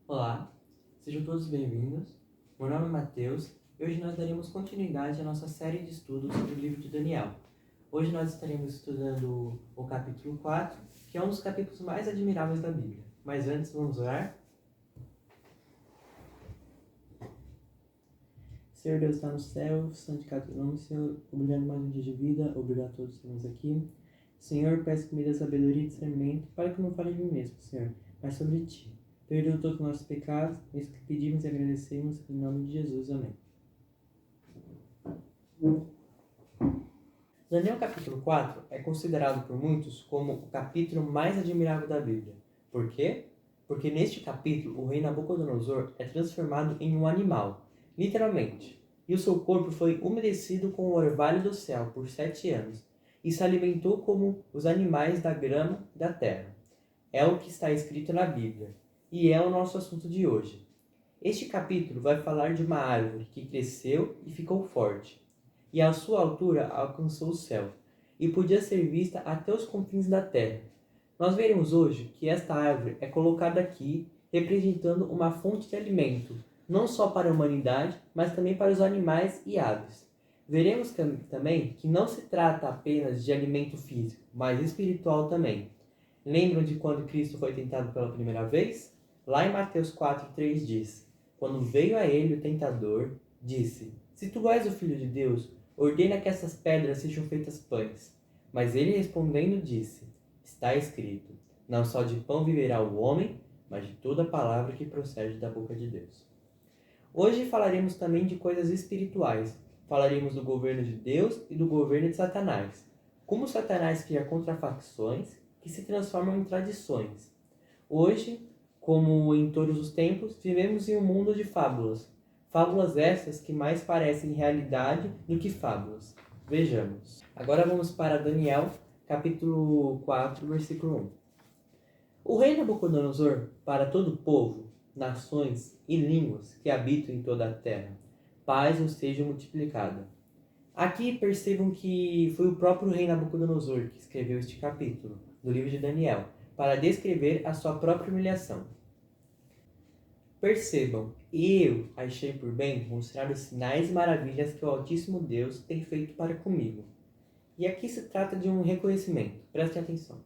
Olá, sejam todos bem-vindos. Meu nome é Matheus e hoje nós daremos continuidade à nossa série de estudos sobre o livro de Daniel. Hoje nós estaremos estudando o capítulo 4, que é um dos capítulos mais admiráveis da Bíblia. Mas antes, vamos orar? Senhor Deus está no céu, santificado o nome, Senhor. Obrigado mais um dia de vida, obrigado a todos que estamos aqui. Senhor, peço que me dê sabedoria e discernimento para que eu não fale de mim mesmo, Senhor, mas sobre Ti. Perdoa todos os nossos pecados, isso que pedimos e agradecemos, em nome de Jesus. Amém. Daniel capítulo 4 é considerado por muitos como o capítulo mais admirável da Bíblia. Por quê? Porque neste capítulo o rei Nabucodonosor é transformado em um animal, literalmente, e o seu corpo foi umedecido com o orvalho do céu por 7 anos, e se alimentou como os animais da grama e da terra. É o que está escrito na Bíblia, e é o nosso assunto de hoje. Este capítulo vai falar de uma árvore que cresceu e ficou forte, e a sua altura alcançou o céu, e podia ser vista até os confins da terra. Nós veremos hoje que esta árvore é colocada aqui representando uma fonte de alimento, não só para a humanidade, mas também para os animais e aves. Veremos também que não se trata apenas de alimento físico, mas espiritual também. Lembram de quando Cristo foi tentado pela primeira vez? Lá em Mateus 4:3 diz: Quando veio a ele o tentador, disse: Se tu és o Filho de Deus, ordena que essas pedras sejam feitas pães. Mas ele respondendo disse: Está escrito: Não só de pão viverá o homem, mas de toda palavra que procede da boca de Deus. Hoje falaremos também de coisas espirituais. Falaremos do governo de Deus e do governo de Satanás. Como Satanás cria contrafações que se transformam em tradições. Hoje, como em todos os tempos, vivemos em um mundo de fábulas. Fábulas essas que mais parecem realidade do que fábulas. Vejamos. Agora vamos para Daniel, capítulo 4, versículo 1. O rei Nabucodonosor, para todo o povo, nações e línguas que habitam em toda a terra, paz os seja multiplicada. Aqui percebam que foi o próprio rei Nabucodonosor que escreveu este capítulo do livro de Daniel, para descrever a sua própria humilhação. Percebam, eu achei por bem mostrar os sinais e maravilhas que o Altíssimo Deus tem feito para comigo. E aqui se trata de um reconhecimento, prestem atenção.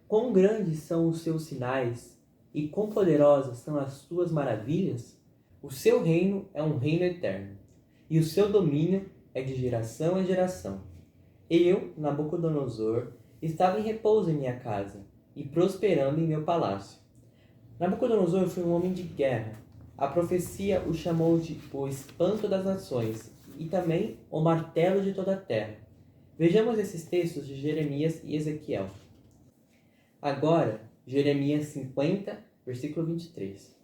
Quão grandes são os seus sinais e quão poderosas são as suas maravilhas? O seu reino é um reino eterno, e o seu domínio é de geração em geração. Eu, Nabucodonosor, estava em repouso em minha casa e prosperando em meu palácio. Nabucodonosor foi um homem de guerra. A profecia o chamou de o espanto das nações e também o martelo de toda a terra. Vejamos esses textos de Jeremias e Ezequiel. Agora, Jeremias 50, versículo 23.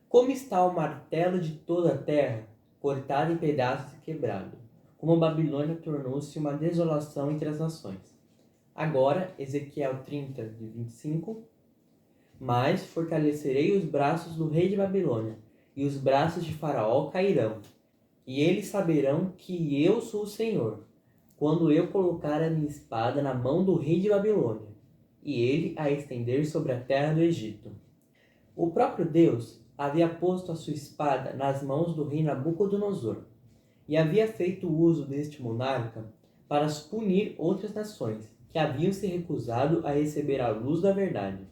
Como está o martelo de toda a terra, cortado em pedaços e quebrado, como Babilônia tornou-se uma desolação entre as nações. Agora, Ezequiel 30, de 25. Mas fortalecerei os braços do rei de Babilônia, e os braços de Faraó cairão. E eles saberão que eu sou o Senhor, quando eu colocar a minha espada na mão do rei de Babilônia, e ele a estender sobre a terra do Egito. O próprio Deus havia posto a sua espada nas mãos do rei Nabucodonosor, e havia feito uso deste monarca para punir outras nações que haviam se recusado a receber a luz da verdade.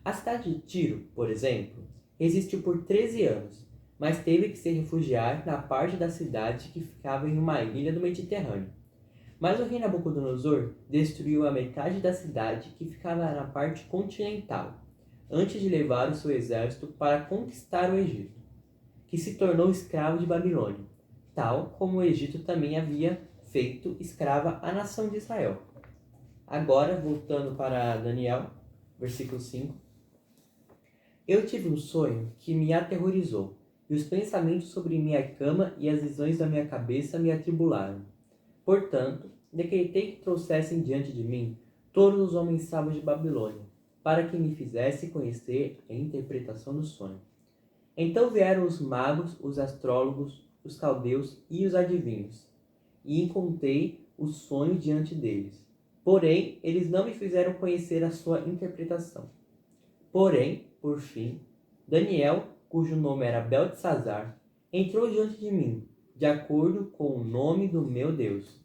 A cidade de Tiro, por exemplo, resistiu por 13 anos, mas teve que se refugiar na parte da cidade que ficava em uma ilha do Mediterrâneo. Mas o rei Nabucodonosor destruiu a metade da cidade que ficava na parte continental, antes de levar o seu exército para conquistar o Egito, que se tornou escravo de Babilônia, tal como o Egito também havia feito escrava a nação de Israel. Agora, voltando para Daniel, versículo 5. Eu tive um sonho que me aterrorizou, e os pensamentos sobre minha cama e as visões da minha cabeça me atribularam. Portanto, decretei que trouxessem diante de mim todos os homens sábios de Babilônia, para que me fizesse conhecer a interpretação do sonho. Então vieram os magos, os astrólogos, os caldeus e os adivinhos, e contei o sonho diante deles. Porém, eles não me fizeram conhecer a sua interpretação. Porém, por fim, Daniel, cujo nome era Beltesazar, entrou diante de mim, de acordo com o nome do meu Deus,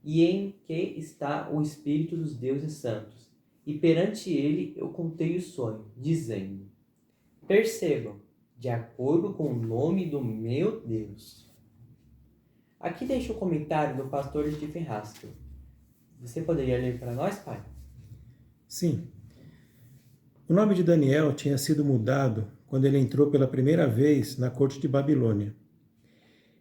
e em que está o Espírito dos deuses santos. E perante ele eu contei o sonho, dizendo: percebam, de acordo com o nome do meu Deus. Aqui deixa o comentário do pastor Stephen Haskell. Você poderia ler para nós, pai? Sim. O nome de Daniel tinha sido mudado quando ele entrou pela primeira vez na corte de Babilônia.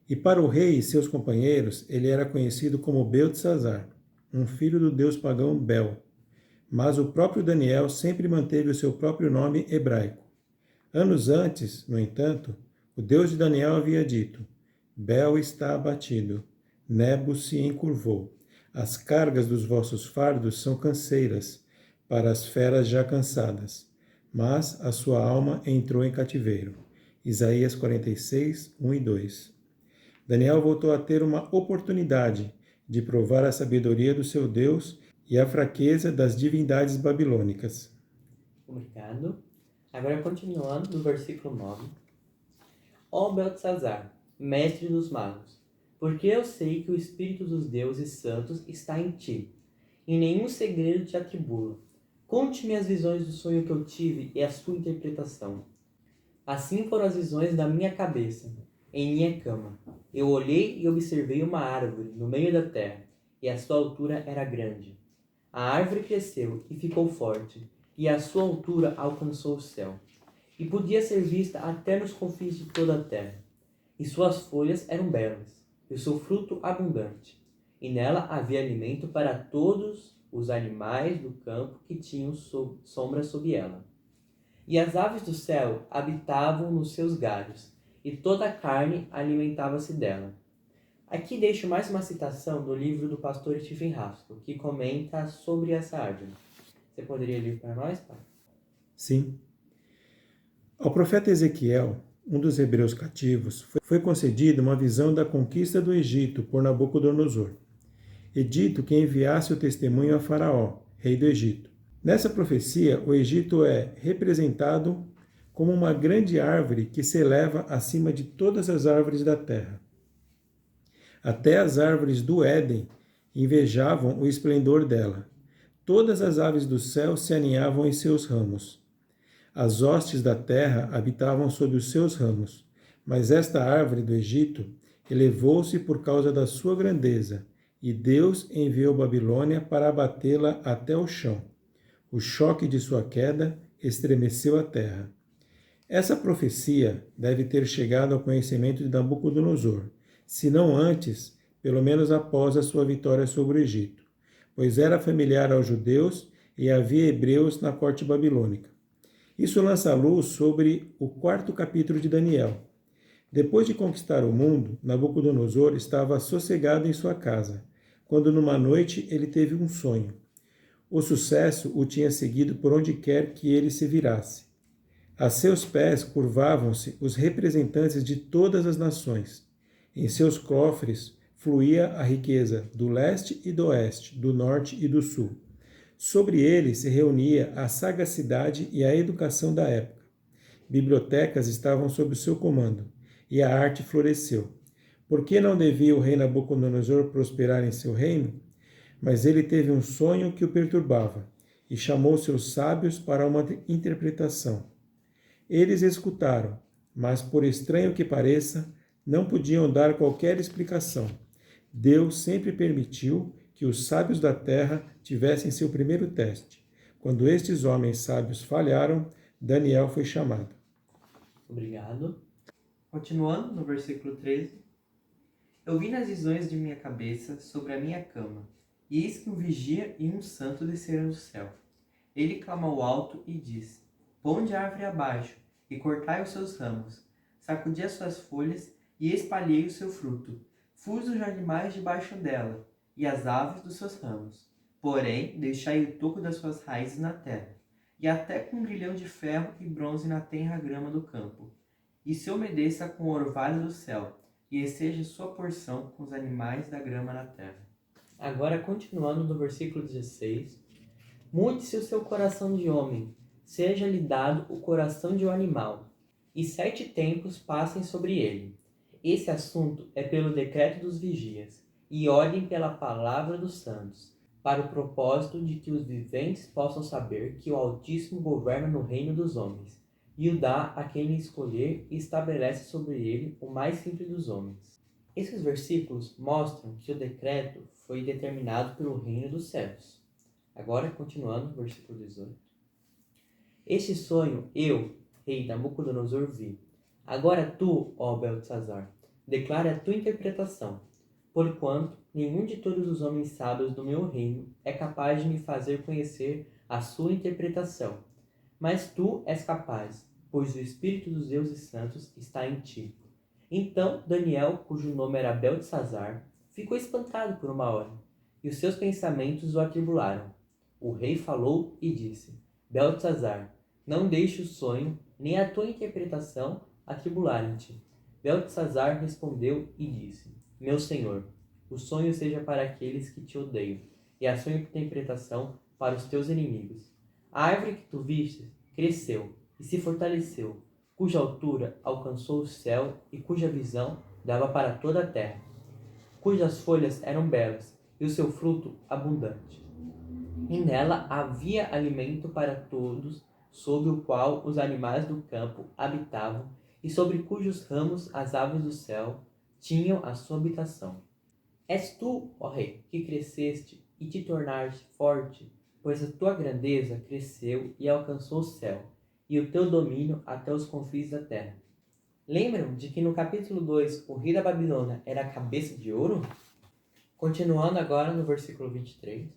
E para o rei e seus companheiros, ele era conhecido como Beltesazar, um filho do deus pagão Bel. Mas o próprio Daniel sempre manteve o seu próprio nome hebraico. Anos antes, no entanto, o Deus de Daniel havia dito: Bel está abatido, Nebo se encurvou. As cargas dos vossos fardos são canseiras para as feras já cansadas, mas a sua alma entrou em cativeiro. Isaías 46, 1 e 2. Daniel voltou a ter uma oportunidade de provar a sabedoria do seu Deus e a fraqueza das divindades babilônicas. Obrigado. Agora, continuando no versículo 9. Ó Beltesazar, mestre dos magos, porque eu sei que o Espírito dos deuses santos está em ti, e nenhum segredo te atribula. Conte-me as visões do sonho que eu tive e a sua interpretação. Assim foram as visões da minha cabeça, em minha cama. Eu olhei e observei uma árvore no meio da terra, e a sua altura era grande. A árvore cresceu e ficou forte, e a sua altura alcançou o céu, e podia ser vista até nos confins de toda a terra. E suas folhas eram belas, e o seu fruto abundante, e nela havia alimento para todos os animais do campo que tinham sombra sob ela. E as aves do céu habitavam nos seus galhos, e toda a carne alimentava-se dela. Aqui deixo mais uma citação do livro do pastor Stephen Haskell, que comenta sobre essa árvore. Você poderia ler para nós, pai? Sim. Ao profeta Ezequiel, um dos hebreus cativos, foi concedida uma visão da conquista do Egito por Nabucodonosor. E dito que enviasse o testemunho a Faraó, rei do Egito. Nessa profecia, o Egito é representado como uma grande árvore que se eleva acima de todas as árvores da terra. Até as árvores do Éden invejavam o esplendor dela. Todas as aves do céu se aninhavam em seus ramos. As hostes da terra habitavam sob os seus ramos. Mas esta árvore do Egito elevou-se por causa da sua grandeza, e Deus enviou Babilônia para abatê-la até o chão. O choque de sua queda estremeceu a terra. Essa profecia deve ter chegado ao conhecimento de Nabucodonosor, se não antes, pelo menos após a sua vitória sobre o Egito, pois era familiar aos judeus e havia hebreus na corte babilônica. Isso lança luz sobre o 4º capítulo de Daniel. Depois de conquistar o mundo, Nabucodonosor estava sossegado em sua casa, quando numa noite ele teve um sonho. O sucesso o tinha seguido por onde quer que ele se virasse. A seus pés curvavam-se os representantes de todas as nações. Em seus cofres fluía a riqueza do leste e do oeste, do norte e do sul. Sobre ele se reunia a sagacidade e a educação da época. Bibliotecas estavam sob o seu comando, e a arte floresceu. Por que não devia o rei Nabucodonosor prosperar em seu reino? Mas ele teve um sonho que o perturbava, e chamou seus sábios para uma interpretação. Eles escutaram, mas, por estranho que pareça, não podiam dar qualquer explicação. Deus sempre permitiu que os sábios da terra tivessem seu primeiro teste. Quando estes homens sábios falharam, Daniel foi chamado. Obrigado. Continuando no versículo 13. Eu vi nas visões de minha cabeça sobre a minha cama, e eis que um vigia e um santo desceram do céu. Ele clamou alto e disse: ponde a árvore abaixo, e cortai os seus ramos, sacudi as suas folhas, e espalhei o seu fruto. Fus os animais debaixo dela, e as aves dos seus ramos. Porém, deixai o toco das suas raízes na terra, e até com grilhão de ferro e bronze na tenra grama do campo. E se umedeça com o orvalho do céu, e seja sua porção com os animais da grama na terra. Agora, continuando no versículo 16. Mude-se o seu coração de homem, seja-lhe dado o coração de um animal, e 7 tempos passem sobre ele. Esse assunto é pelo decreto dos vigias, e olhem pela palavra dos santos, para o propósito de que os viventes possam saber que o Altíssimo governa no reino dos homens, e o dá a quem lhe escolher e estabelece sobre ele o mais simples dos homens. Esses versículos mostram que o decreto foi determinado pelo reino dos céus. Agora, continuando, versículo 18. Este sonho eu, rei Nabucodonosor, vi. Agora tu, ó Beltesazar, declara a tua interpretação, porquanto nenhum de todos os homens sábios do meu reino é capaz de me fazer conhecer a sua interpretação. Mas tu és capaz, pois o Espírito dos deuses santos está em ti. Então Daniel, cujo nome era Beltesazar, ficou espantado por uma hora, e os seus pensamentos o atribularam. O rei falou e disse: Beltesazar, não deixe o sonho, nem a tua interpretação atribularem-te. Beltesazar respondeu e disse: Meu senhor, o sonho seja para aqueles que te odeiam, e a sua interpretação para os teus inimigos. A árvore que tu vistes cresceu e se fortaleceu, cuja altura alcançou o céu e cuja visão dava para toda a terra, cujas folhas eram belas e o seu fruto abundante. E nela havia alimento para todos, sob o qual os animais do campo habitavam, e sobre cujos ramos as aves do céu tinham a sua habitação. És tu, ó rei, que cresceste e te tornaste forte, pois a tua grandeza cresceu e alcançou o céu, e o teu domínio até os confins da terra. Lembram de que no capítulo 2 o rei da Babilônia era a cabeça de ouro? Continuando agora no versículo 23.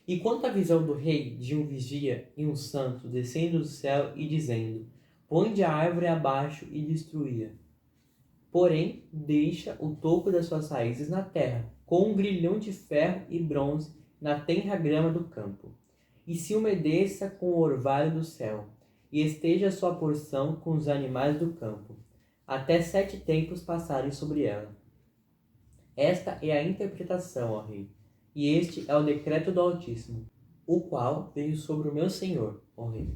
E quanto à visão do rei de um vigia e um santo descendo do céu e dizendo: Ponde a árvore abaixo e destruía. Porém, deixa o topo das suas raízes na terra, com um grilhão de ferro e bronze na tenra grama do campo. E se umedeça com o orvalho do céu, e esteja a sua porção com os animais do campo, até 7 tempos passarem sobre ela. Esta é a interpretação, ó rei, e este é o decreto do Altíssimo, o qual veio sobre o meu senhor, ó rei.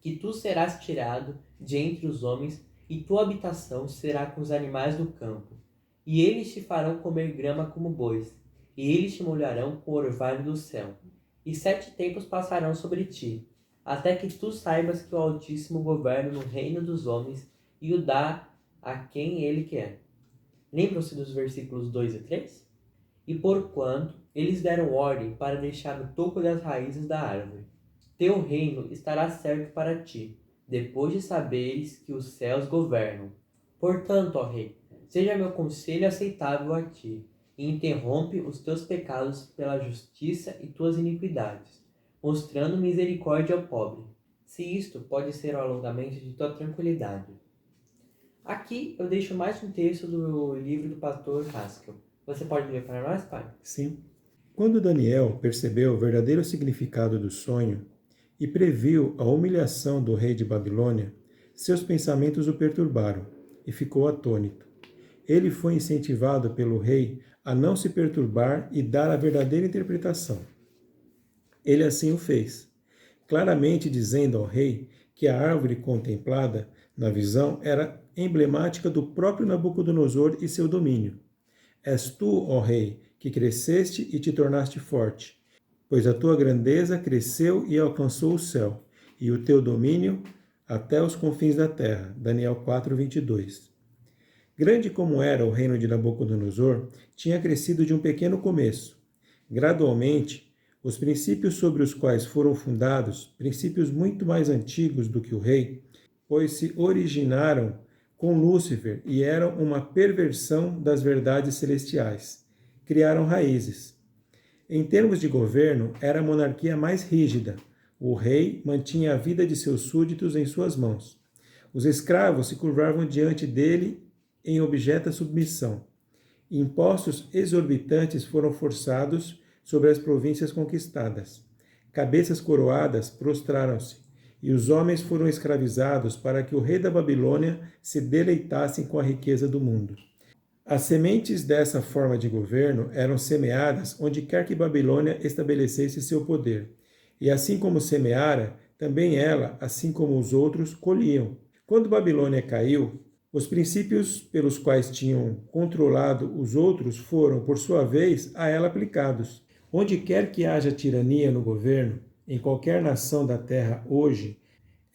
Que tu serás tirado de entre os homens, e tua habitação será com os animais do campo. E eles te farão comer grama como bois, e eles te molharão com o orvalho do céu. E 7 tempos passarão sobre ti, até que tu saibas que o Altíssimo governa no reino dos homens, e o dá a quem ele quer. Lembram-se dos versículos 2 e 3? E porquanto eles deram ordem para deixar o topo das raízes da árvore, teu reino estará certo para ti, depois de saberes que os céus governam. Portanto, ó rei, seja meu conselho aceitável a ti, e interrompe os teus pecados pela justiça e tuas iniquidades, mostrando misericórdia ao pobre, se isto pode ser o alongamento de tua tranquilidade. Aqui eu deixo mais um texto do livro do pastor Haskell. Você pode ler para nós, pai? Sim. Quando Daniel percebeu o verdadeiro significado do sonho e previu a humilhação do rei de Babilônia, seus pensamentos o perturbaram e ficou atônito. Ele foi incentivado pelo rei a não se perturbar e dar a verdadeira interpretação. Ele assim o fez, claramente dizendo ao rei que a árvore contemplada na visão era emblemática do próprio Nabucodonosor e seu domínio. És tu, ó rei, que cresceste e te tornaste forte, pois a tua grandeza cresceu e alcançou o céu, e o teu domínio até os confins da terra. Daniel 4:22. Grande como era o reino de Nabucodonosor, tinha crescido de um pequeno começo. Gradualmente, os princípios sobre os quais foram fundados, princípios muito mais antigos do que o rei, pois se originaram com Lúcifer e eram uma perversão das verdades celestiais, criaram raízes. Em termos de governo, era a monarquia mais rígida. O rei mantinha a vida de seus súditos em suas mãos. Os escravos se curvavam diante dele em objeto submissão. Impostos exorbitantes foram forçados sobre as províncias conquistadas. Cabeças coroadas prostraram-se, e os homens foram escravizados para que o rei da Babilônia se deleitasse com a riqueza do mundo. As sementes dessa forma de governo eram semeadas onde quer que Babilônia estabelecesse seu poder. E assim como semeara, também ela, assim como os outros, colhiam. Quando Babilônia caiu, os princípios pelos quais tinham controlado os outros foram, por sua vez, a ela aplicados. Onde quer que haja tirania no governo, em qualquer nação da terra hoje,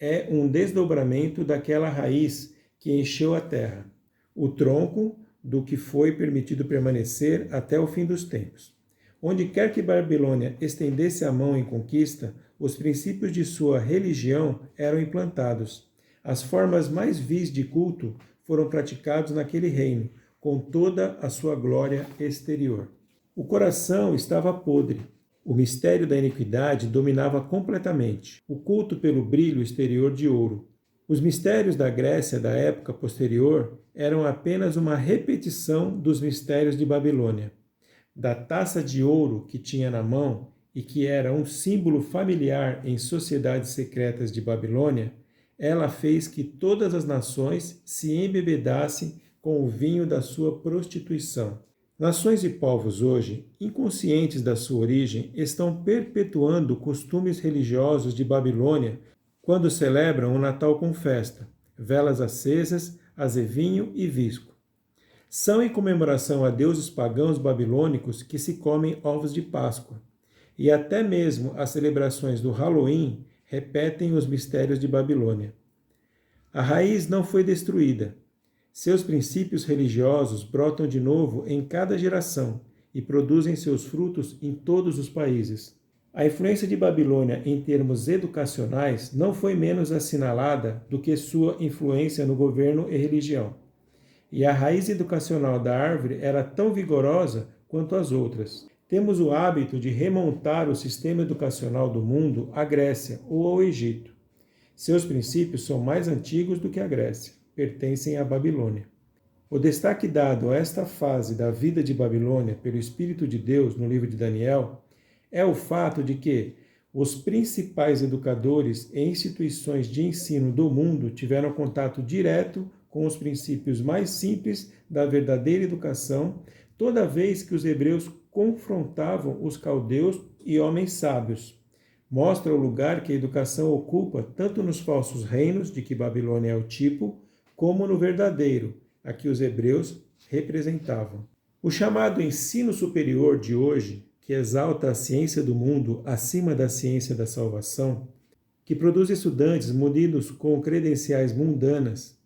é um desdobramento daquela raiz que encheu a terra, o tronco do que foi permitido permanecer até o fim dos tempos. Onde quer que Babilônia estendesse a mão em conquista, os princípios de sua religião eram implantados. As formas mais vis de culto foram praticados naquele reino, com toda a sua glória exterior. O coração estava podre. O mistério da iniquidade dominava completamente. O culto pelo brilho exterior de ouro. Os mistérios da Grécia da época posterior eram apenas uma repetição dos mistérios de Babilônia. Da taça de ouro que tinha na mão e que era um símbolo familiar em sociedades secretas de Babilônia, ela fez que todas as nações se embebedassem com o vinho da sua prostituição. Nações e povos hoje, inconscientes da sua origem, estão perpetuando costumes religiosos de Babilônia quando celebram o Natal com festa, velas acesas, azevinho e visco. São em comemoração a deuses pagãos babilônicos que se comem ovos de Páscoa. E até mesmo as celebrações do Halloween repetem os mistérios de Babilônia. A raiz não foi destruída. Seus princípios religiosos brotam de novo em cada geração e produzem seus frutos em todos os países. A influência de Babilônia em termos educacionais não foi menos assinalada do que sua influência no governo e religião. E a raiz educacional da árvore era tão vigorosa quanto as outras. Temos o hábito de remontar o sistema educacional do mundo à Grécia ou ao Egito. Seus princípios são mais antigos do que a Grécia, pertencem à Babilônia. O destaque dado a esta fase da vida de Babilônia pelo Espírito de Deus no livro de Daniel é o fato de que os principais educadores e instituições de ensino do mundo tiveram contato direto com os princípios mais simples da verdadeira educação, toda vez que os hebreus confrontavam os caldeus e homens sábios. Mostra o lugar que a educação ocupa tanto nos falsos reinos, de que Babilônia é o tipo, como no verdadeiro, a que os hebreus representavam. O chamado ensino superior de hoje, que exalta a ciência do mundo acima da ciência da salvação, que produz estudantes munidos com credenciais mundanas,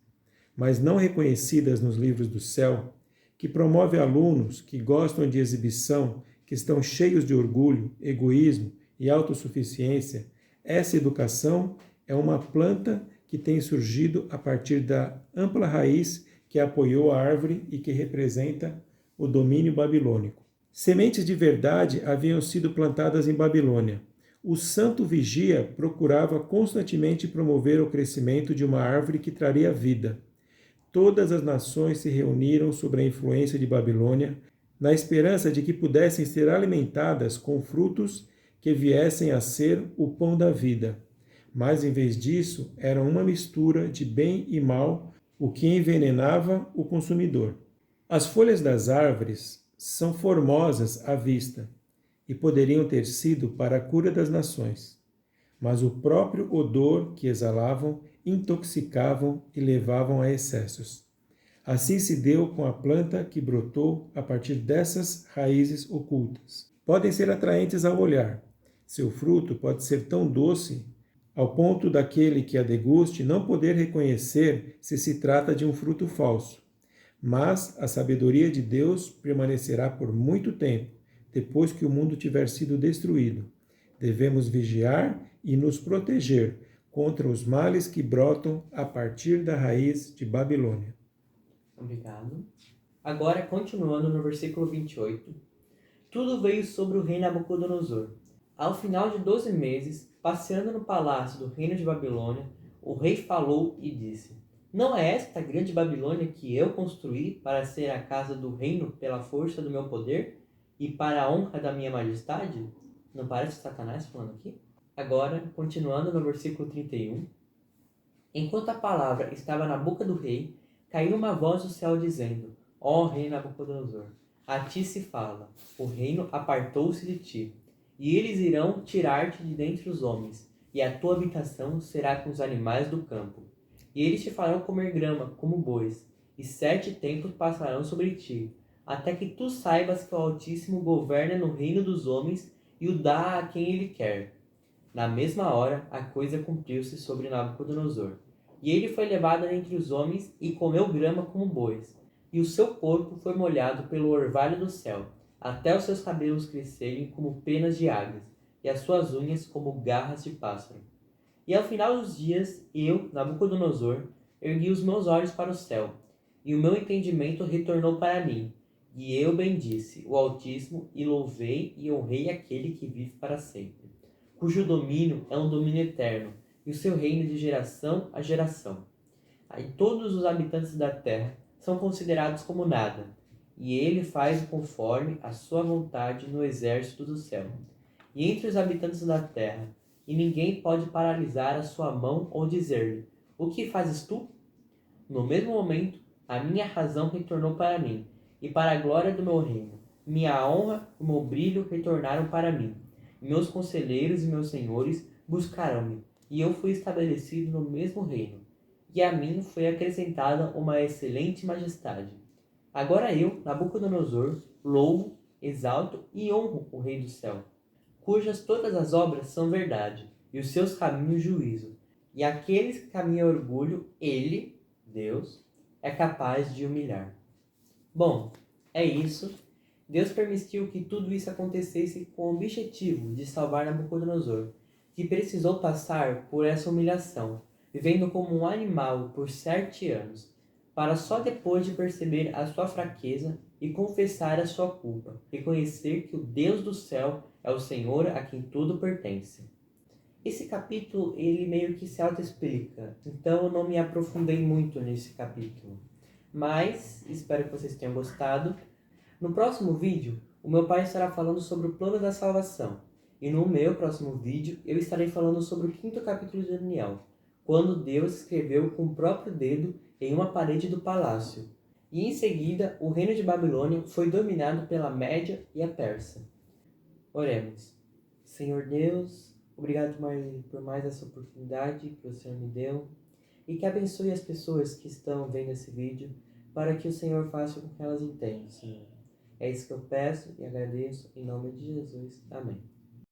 mas não reconhecidas nos livros do céu, que promove alunos que gostam de exibição, que estão cheios de orgulho, egoísmo e autossuficiência, essa educação é uma planta que tem surgido a partir da ampla raiz que apoiou a árvore e que representa o domínio babilônico. Sementes de verdade haviam sido plantadas em Babilônia. O santo vigia procurava constantemente promover o crescimento de uma árvore que traria vida. Todas as nações se reuniram sob a influência de Babilônia, na esperança de que pudessem ser alimentadas com frutos que viessem a ser o pão da vida. Mas, em vez disso, eram uma mistura de bem e mal, o que envenenava o consumidor. As folhas das árvores são formosas à vista e poderiam ter sido para a cura das nações, mas o próprio odor que exalavam intoxicavam e levavam a excessos. Assim se deu com a planta que brotou a partir dessas raízes ocultas. Podem ser atraentes ao olhar. Seu fruto pode ser tão doce ao ponto daquele que a deguste não poder reconhecer se se trata de um fruto falso. Mas a sabedoria de Deus permanecerá por muito tempo, depois que o mundo tiver sido destruído. Devemos vigiar e nos proteger contra os males que brotam a partir da raiz de Babilônia. Obrigado. Agora, continuando no versículo 28. Tudo veio sobre o rei Nabucodonosor. Ao final de 12 meses, passeando no palácio do reino de Babilônia, o rei falou e disse: Não é esta a grande Babilônia que eu construí para ser a casa do reino pela força do meu poder e para a honra da minha majestade? Não parece Satanás falando aqui? Agora, continuando no versículo 31. Enquanto a palavra estava na boca do rei, caiu uma voz do céu dizendo: Ó rei Nabucodonosor, a ti se fala, o reino apartou-se de ti, e eles irão tirar-te de dentre os homens, e a tua habitação será com os animais do campo. e eles te farão comer grama, como bois, e 7 tempos passarão sobre ti, até que tu saibas que o Altíssimo governa no reino dos homens e o dá a quem ele quer. Na mesma hora, a coisa cumpriu-se sobre Nabucodonosor. E ele foi levado entre os homens e comeu grama como bois, e o seu corpo foi molhado pelo orvalho do céu, até os seus cabelos crescerem como penas de águias, e as suas unhas como garras de pássaro. E ao final dos dias, eu, Nabucodonosor, ergui os meus olhos para o céu, e o meu entendimento retornou para mim, e eu bendisse o Altíssimo, e louvei e honrei aquele que vive para sempre, cujo domínio é um domínio eterno, e o seu reino de geração a geração. Aí todos os habitantes da terra são considerados como nada, e ele faz conforme a sua vontade no exército do céu. E entre os habitantes da terra, e ninguém pode paralisar a sua mão ou dizer-lhe: o que fazes tu? No mesmo momento, a minha razão retornou para mim, e para a glória do meu reino. Minha honra e o meu brilho retornaram para mim. Meus conselheiros e meus senhores buscaram-me, e eu fui estabelecido no mesmo reino. E a mim foi acrescentada uma excelente majestade. Agora eu, Nabucodonosor, louvo, exalto e honro o Rei do céu, cujas todas as obras são verdade, e os seus caminhos juízo. E aqueles que caminham orgulho, ele, Deus, é capaz de humilhar. Bom, é isso. Deus permitiu que tudo isso acontecesse com o objetivo de salvar Nabucodonosor, que precisou passar por essa humilhação, vivendo como um animal por 7 anos, para só depois de perceber a sua fraqueza e confessar a sua culpa, reconhecer que o Deus do céu é o Senhor a quem tudo pertence. Esse capítulo, ele meio que se auto-explica, então eu não me aprofundei muito nesse capítulo. Mas, espero que vocês tenham gostado. No próximo vídeo, o meu pai estará falando sobre o plano da salvação. E no meu próximo vídeo, eu estarei falando sobre o 5º capítulo de Daniel, quando Deus escreveu com o próprio dedo em uma parede do palácio. E em seguida, o reino de Babilônia foi dominado pela Média e a Pérsia. Oremos. Senhor Deus, obrigado por mais essa oportunidade que o Senhor me deu, e que abençoe as pessoas que estão vendo esse vídeo, para que o Senhor faça com que elas entendam, Senhor. É isso que eu peço e agradeço, em nome de Jesus. Amém.